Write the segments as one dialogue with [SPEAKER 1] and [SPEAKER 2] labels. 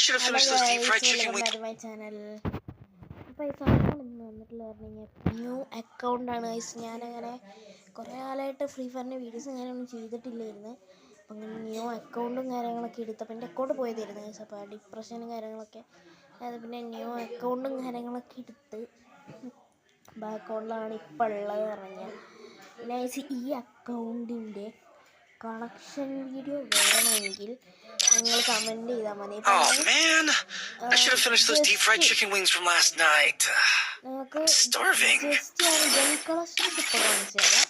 [SPEAKER 1] should have finished those deep fried chicken wings.
[SPEAKER 2] Welcome back to my channel. അപ്പോൾ ഈ സാധനം ഇന്ന് വന്നിട്ടുള്ള ന്യൂ അക്കൗണ്ടാണ് ഗൈസ്. ഞാനങ്ങനെ കുറേ കാലമായിട്ട് ഫ്രീ ഫയറിൻ്റെ വീഡിയോസ് ഞാനൊന്നും ചെയ്തിട്ടില്ലായിരുന്നു. അപ്പം അങ്ങനെ ന്യൂ അക്കൗണ്ടും കാര്യങ്ങളൊക്കെ എടുത്തപ്പോൾ എൻ്റെ അക്കൗണ്ട് പോയതായിരുന്നു ഗൈസ്. അപ്പോൾ ഡിപ്രഷനും കാര്യങ്ങളൊക്കെ അതായത് പിന്നെ ന്യൂ അക്കൗണ്ടും കാര്യങ്ങളൊക്കെ എടുത്ത് അക്കൗണ്ടിലാണ് ഇപ്പോൾ ഉള്ളത് പറഞ്ഞാൽ ഗൈസ്. ഈ അക്കൗണ്ടിൻ്റെ കളക്ഷൻ വീഡിയോ വേണമെങ്കിൽ നിങ്ങൾ കമൻറ്റ് ചെയ്താൽ മതി.
[SPEAKER 1] Oh man, I should have finished those deep fried chicken wings from last night.
[SPEAKER 2] നമുക്ക്
[SPEAKER 1] I'm starving.
[SPEAKER 2] Just gun collections ഇപ്പോൾ കാണിച്ചു തരാം.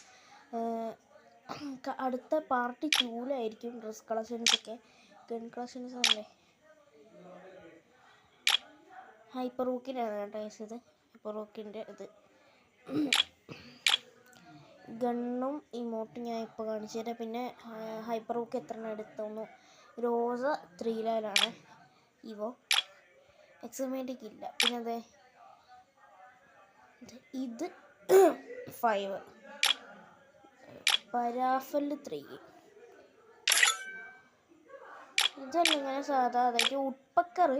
[SPEAKER 2] അടുത്ത പാർട്ട് 2-ലായിരിക്കും ഡ്രസ് കളക്ഷൻസൊക്കെ. ഗൺ കളക്ഷൻസ് അല്ലേ ഹൈപ്പർ റൂക്കിനാണ് കേട്ടോ ഇത്. ഹൈപ്പർ റൂക്കിൻ്റെ ഇത് ഗണ്ണും ഇമോട്ടും ഞാൻ ഇപ്പോൾ കാണിച്ചു തരാം. പിന്നെ ഹൈപ്പർ റൂക്ക് എത്ര എടുത്തൊന്നു. റോസ 3 ലെവലാണ്. ഇവോ എക്സമേറ്റിക് ഇല്ല. പിന്നെ അതെ ഇത് 5 പരാഫല് 3 ഇതല്ല ഇങ്ങനെ സാധാ. അതായത് ഉട്പക്കർ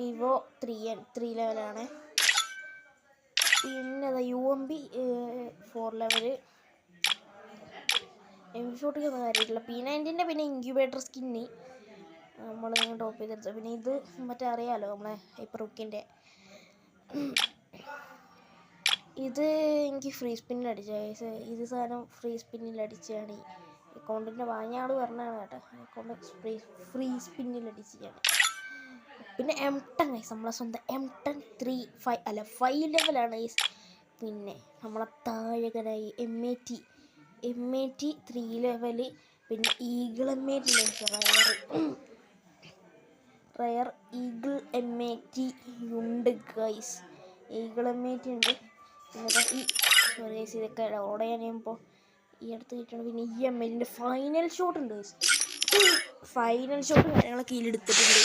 [SPEAKER 2] ഇവോ 3 ലെവലാണ്. പിന്നെ അതാ UMP 4 ലെവല്. ഷോട്ടിക്കൊന്നും കാര്യമില്ല. P90ൻ്റെ പിന്നെ ഇൻക്യുബേറ്റർ സ്കിന്നി നമ്മൾ ടോപ്പ് ചെയ്തെടുത്തത്. പിന്നെ ഇത് മറ്റേ അറിയാമല്ലോ നമ്മളെ ഹൈപ്പർ റൂക്കിൻ്റെ. ഇത് എനിക്ക് ഫ്രീ സ്പിന്നിൽ അടിച്ച ഇത് സാധനം ഫ്രീ സ്പിന്നിൽ അടിച്ചാണ്. ഈ അക്കൗണ്ടിൻ്റെ വാങ്ങിയ ആൾ പറഞ്ഞാണ് കേട്ടോ. അക്കൗണ്ട് ഫ്രീ സ്പിന്നിൽ അടിച്ചാണ്. പിന്നെ M10 ഗൈസ്, നമ്മളെ സ്വന്തം M10 5 ലെവലാണ് ഗൈസ്. പിന്നെ നമ്മളെ താഴകനായി MAT 3 ലെവല്. പിന്നെ eagle MAT rare eagle MAT ഉണ്ട് ഗൈസ്. ഈഗിൾ MAT ഉണ്ട്. പിന്നെ ഈ സോറി ഗൈസ്, ഇതൊക്കെ ഡൗൺലോഡ് ചെയ്യാനിപ്പോൾ ഈ അടുത്ത് കിട്ടണം. പിന്നെ ഈ MLൻ്റെ ഫൈനൽ ഷോട്ട് ഉണ്ട് ഗൈസ്. ഫൈനൽ ഷോട്ട് കാര്യങ്ങളൊക്കെ ഇതിലെടുത്തിട്ടുണ്ട്.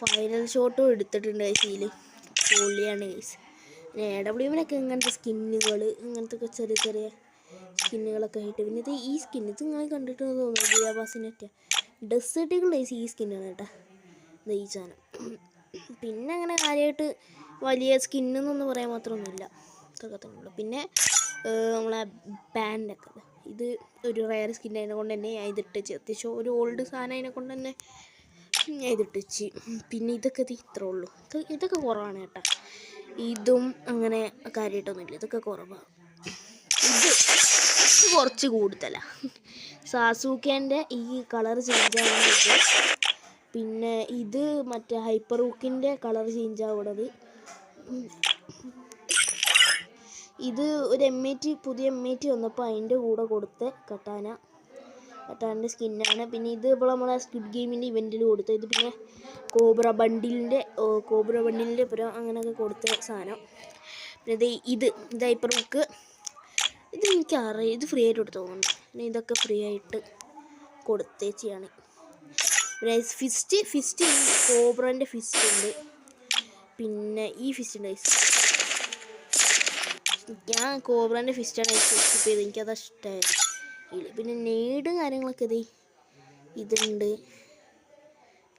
[SPEAKER 2] ഫൈനൽ ഷോട്ടും എടുത്തിട്ടുണ്ട് ഗൈസ്. ഇതിൽ പൊളിയാണ് ഗൈസ്. AWMനൊക്കെ ഇങ്ങനത്തെ സ്കിന്നുകൾ ഇങ്ങനത്തെ ഒക്കെ ചെറിയ ചെറിയ സ്കിന്നുകളൊക്കെ ആയിട്ട്. പിന്നെ ഇത് ഈ സ്കിന്ന് ഇത് നിങ്ങൾ കണ്ടിട്ട് തോന്നുന്നു ജിയാബാസിനൊക്കെ ഡെസേർട്ടുകൾ ഗൈസ്. ഈ സ്കിന്നാണ് കേട്ടോ ഈ സാധനം. പിന്നെ അങ്ങനെ കാര്യമായിട്ട് വലിയ സ്കിന്നൊന്നും പറയാൻ മാത്രമൊന്നുമില്ല. ഇതൊക്കെ തന്നെയുള്ളൂ. പിന്നെ നമ്മളെ ബാൻഡൊക്കെ ഇത് ഒരു റയർ സ്കിൻ അതിനെ കൊണ്ട് തന്നെ ഞാൻ ഇതിട്ടിച്ച് അത്യാവശ്യം ഒരു ഓൾഡ് സാധനം അതിനെ കൊണ്ട് തന്നെ ഞാൻ ഇതിട്ടിച്ച്. പിന്നെ ഇതൊക്കെ ഇത്രേ ഉള്ളൂ. ഇതൊക്കെ കുറവാണ് കേട്ടോ. ഇതും അങ്ങനെ കാര്യമായിട്ടൊന്നുമില്ല. ഇതൊക്കെ കുറവാണ്. ഇത് കുറച്ച് കൂടുതലാണ്. സാസൂക്കേൻ്റെ ഈ കളർ ചേഞ്ച് ആവുന്നത് ഇത്. പിന്നെ ഇത് മറ്റേ ഹൈപ്പർ റൂക്കിൻ്റെ കളർ ചേഞ്ച് ആവുന്നത്. ഇത് ഒരു പുതിയ MAT വന്നപ്പോൾ അതിൻ്റെ കൂടെ കൊടുത്ത കട്ടാൻ്റെ സ്കിന്നാണ്. പിന്നെ ഇത് ഇപ്പോൾ നമ്മളെ സ്ക്വിഡ് ഗെയിമിൻ്റെ ഇവൻറ്റിൽ കൊടുത്ത ഇത്. പിന്നെ കോബ്ര ബണ്ടിലിൻ്റെ പുറം അങ്ങനെയൊക്കെ കൊടുത്ത സാധനം. പിന്നെ ഇത് ഹൈപ്പർ റൂക്ക്. ഇത് എനിക്കറിയാം, ഇത് ഫ്രീ ആയിട്ട് കൊടുത്തു തോന്നുന്നു. പിന്നെ ഇതൊക്കെ ഫ്രീ ആയിട്ട് കൊടുത്തേച്ചാണ്. പിന്നെ ഫിസ്റ്റ് കോബ്രൻ്റെ ഫിസ്റ്റ് ഉണ്ട്. പിന്നെ ഈ ഫിസ്റ്റ് ഉണ്ട്. ഞാൻ കോബ്രൻ്റെ ഫിസ്റ്റാണ് സ്കിപ്പ് ചെയ്തത്. എനിക്കത് ഇഷ്ടമായത്. പിന്നെ നെയ്ഡ് കാര്യങ്ങളൊക്കെ ഇതുണ്ട്.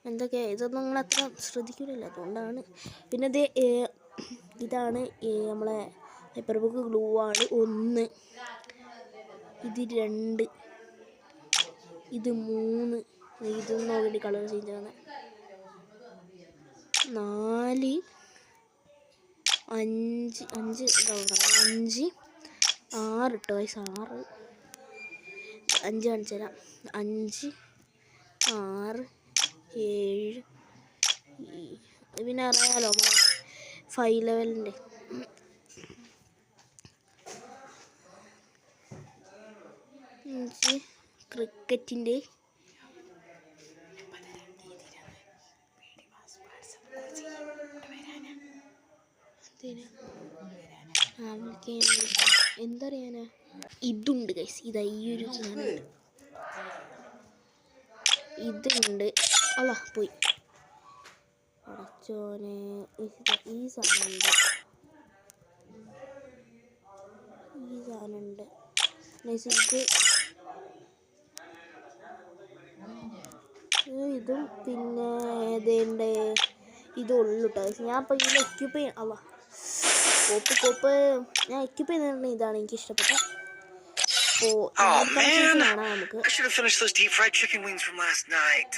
[SPEAKER 2] എന്തൊക്കെ ഇതൊന്നും നിങ്ങൾ അത്ര ശ്രദ്ധിക്കില്ലല്ലോ, അതുകൊണ്ടാണ്. പിന്നെ ഇതാണ് നമ്മളെ ഹൈപ്പർ ബുക്ക് ഗ്ലൂ ആണ് 1, ഇത് 2, ഇത് 3, ഇതൊന്നും നോക്കേണ്ടി കളർ ചേഞ്ച് ആണ്. 4, 5 6 ഇട്ടോ വയസ്സ് 6 5 കാണിച്ചു തരാം. 5 6 7 പിന്നെ അറിയാലോ 5 ലെവലിൻ്റെ. ക്രിക്കറ്റിൻ്റെ എന്തറിയാനാ ഇതുണ്ട് ഗൈസ്. ഇതാ ഈ ഒരു സാധനമുണ്ട്. ഇതുണ്ട്. അല്ല പോയി അടച്ചോനെ. ഈ സാധനമുണ്ട്. ഗൈസ് ഇത് ഇതും പിന്നെ ഏതേണ്ട ഇതുള്ളൂ കേട്ടോ. ഞാൻ അപ്പോൾ ഇതിൽ എക്യൂപ്പ് ചെയ്യാം. അവ കോപ്പ് ഞാൻ എക്യൂപ്പ് ചെയ്യുന്ന ഇതാണ് എനിക്ക് ഇഷ്ടപ്പെട്ടത്. അപ്പോൾ
[SPEAKER 1] Oh
[SPEAKER 2] കാണാം
[SPEAKER 1] man,
[SPEAKER 2] നമുക്ക്.
[SPEAKER 1] I should have finished those deep fried chicken wings from last night.